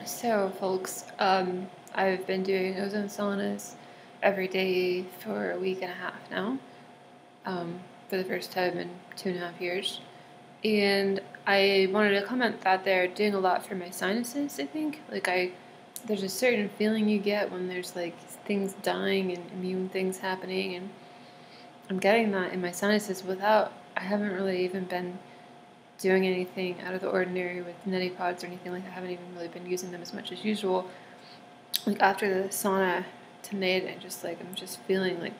So, folks, I've been doing ozone saunas every day for a week and a half now, for the first time in 2.5 years. And I wanted to comment that they're doing a lot for my sinuses, I think. There's a certain feeling you get when there's like things dying and immune things happening, and I'm getting that in my sinuses I haven't really even been doing anything out of the ordinary with neti pods or anything like that. I haven't even really been using them as much as usual. Like after the sauna tonight, I'm just feeling like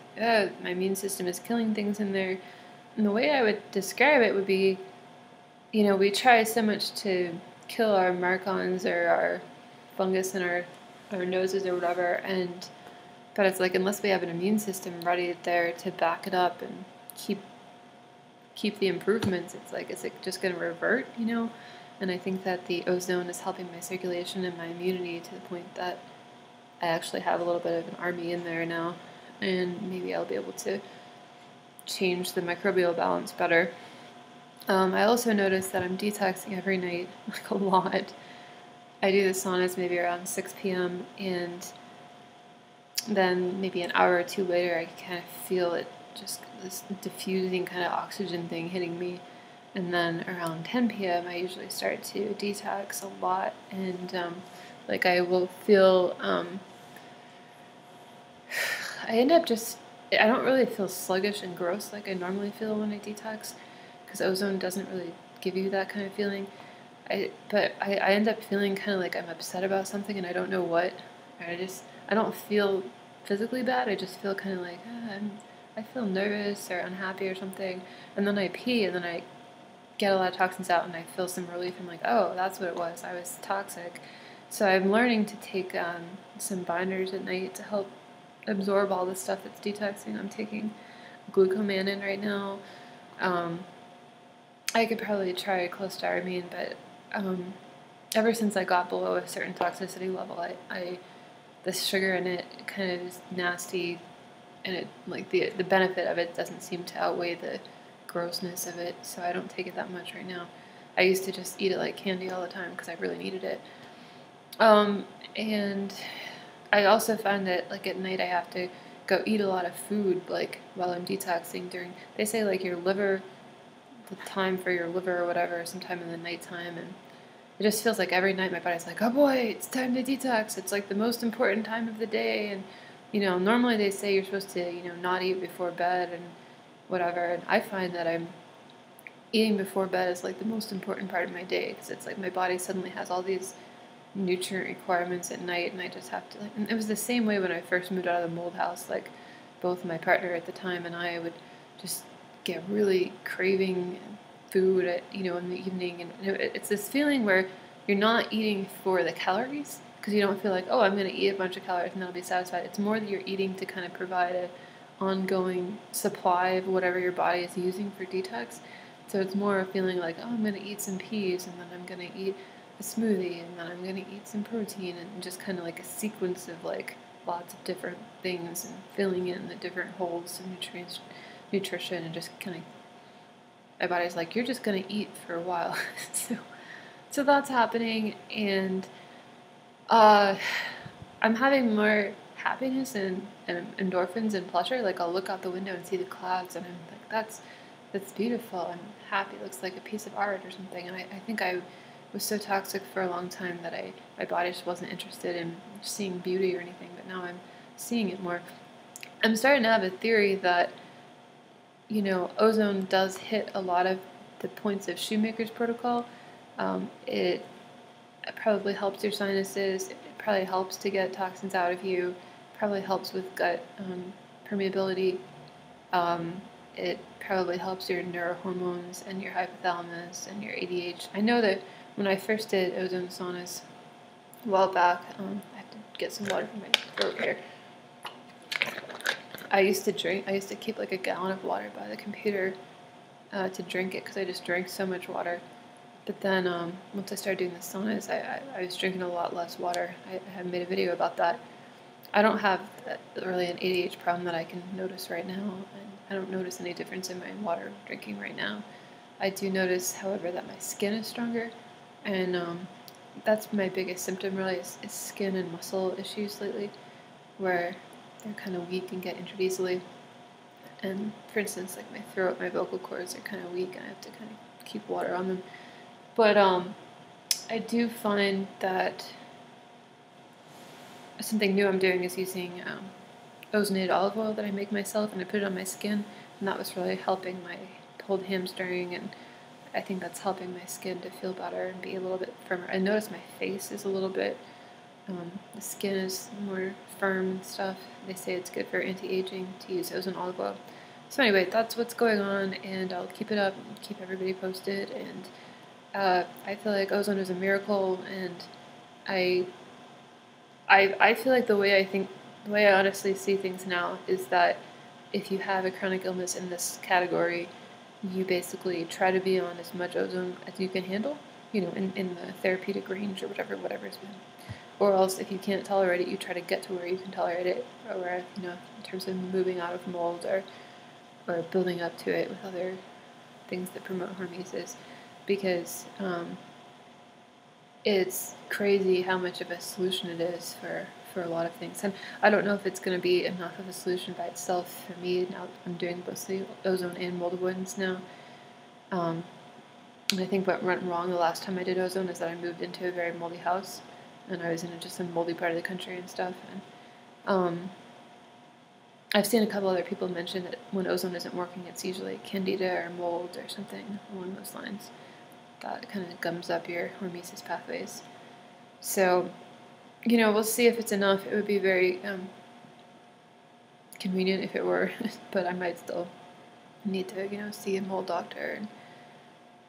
my immune system is killing things in there. And the way I would describe it would be, we try so much to kill our marcons or our fungus in our noses or whatever, but it's like unless we have an immune system ready there to back it up and keep the improvements, it's like, is it just going to revert, And I think that the ozone is helping my circulation and my immunity to the point that I actually have a little bit of an army in there now, and maybe I'll be able to change the microbial balance better. I also noticed that I'm detoxing every night, like a lot. I do the saunas maybe around 6 p.m. and then maybe an hour or two later I kind of feel it, just this diffusing kind of oxygen thing hitting me. And then around 10 p.m. I usually start to detox a lot, and I will feel, I don't really feel sluggish and gross like I normally feel when I detox, because ozone doesn't really give you that kind of feeling. But I end up feeling kind of like I'm upset about something and I don't know what. I don't feel physically bad. I just feel kind of like I feel nervous or unhappy or something. And then I pee and then I get a lot of toxins out and I feel some relief. I'm like, oh, that's what it was. I was toxic. So I'm learning to take some binders at night to help absorb all the stuff that's detoxing. I'm taking glucomannan right now. I could probably try clostaramine, but ever since I got below a certain toxicity level, the sugar in it kind of is nasty, and it like the benefit of it doesn't seem to outweigh the grossness of it, so I don't take it that much right now. I used to just eat it like candy all the time because I really needed it. And I also find that like at night I have to go eat a lot of food like while I'm detoxing they say like your liver, the time for your liver or whatever, sometime in the nighttime, and it just feels like every night my body's like, oh boy, it's time to detox. It's like the most important time of the day, and normally they say you're supposed to not eat before bed and whatever, and I find that I'm eating before bed is like the most important part of my day, because it's like my body suddenly has all these nutrient requirements at night, and I just have to and it was the same way when I first moved out of the mold house. Like both my partner at the time and I would just get really craving food in the evening, and it's this feeling where you're not eating for the calories, because you don't feel like, oh, I'm going to eat a bunch of calories and then I'll be satisfied. It's more that you're eating to kind of provide a ongoing supply of whatever your body is using for detox. So it's more a feeling like, oh, I'm going to eat some peas, and then I'm going to eat a smoothie, and then I'm going to eat some protein, and just kind of like a sequence of like lots of different things and filling in the different holes of nutrition, and just kind of, my body's like, you're just going to eat for a while. so that's happening, and I'm having more happiness and endorphins and pleasure. Like I'll look out the window and see the clouds, and I'm like, that's beautiful. I'm happy. It looks like a piece of art or something. And I think I was so toxic for a long time that my body just wasn't interested in seeing beauty or anything. But now I'm seeing it more. I'm starting to have a theory that ozone does hit a lot of the points of Shoemaker's protocol. It probably helps your sinuses. It probably helps to get toxins out of you. It probably helps with gut permeability. It probably helps your neurohormones and your hypothalamus and your ADH. I know that when I first did ozone saunas a while back, I have to get some water from my throat here. I used to keep like a gallon of water by the computer to drink it, because I just drank so much water. But then once I started doing the saunas, I was drinking a lot less water. I have made a video about that. I don't have really an ADH problem that I can notice right now, and I don't notice any difference in my water drinking right now. I do notice, however, that my skin is stronger, and that's my biggest symptom really is skin and muscle issues lately, where they're kind of weak and get injured easily. And for instance, like my throat, my vocal cords are kind of weak, and I have to kind of keep water on them. But I do find that something new I'm doing is using ozonated olive oil that I make myself, and I put it on my skin, and that was really helping my pulled hamstring, and I think that's helping my skin to feel better and be a little bit firmer. I notice my face is a little bit, the skin is more firm and stuff. They say it's good for anti-aging to use ozone olive oil. So anyway, that's what's going on, and I'll keep it up and keep everybody posted. And I feel like ozone is a miracle, and I feel like the way I honestly see things now is that if you have a chronic illness in this category, you basically try to be on as much ozone as you can handle, in the therapeutic range or whatever's been. Or else, if you can't tolerate it, you try to get to where you can tolerate it, or where, in terms of moving out of mold or building up to it with other things that promote hormesis, because it's crazy how much of a solution it is for a lot of things. And I don't know if it's going to be enough of a solution by itself for me. Now I'm doing both the ozone and mold avoidance now. And I think what went wrong the last time I did ozone is that I moved into a very moldy house, and I was in just a moldy part of the country and stuff. And I've seen a couple other people mention that when ozone isn't working, it's usually candida or mold or something along those lines that kind of gums up your hormesis pathways. So, we'll see if it's enough. It would be very convenient if it were, but I might still need to, see a mold doctor.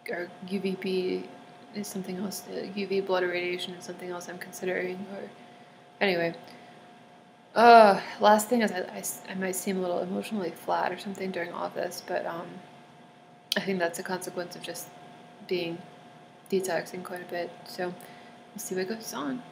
Or UVB is something else. UV blood irradiation is something else I'm considering. Or anyway, last thing is I might seem a little emotionally flat or something during all of this, but I think that's a consequence of just being detoxing quite a bit. So we'll see what goes on.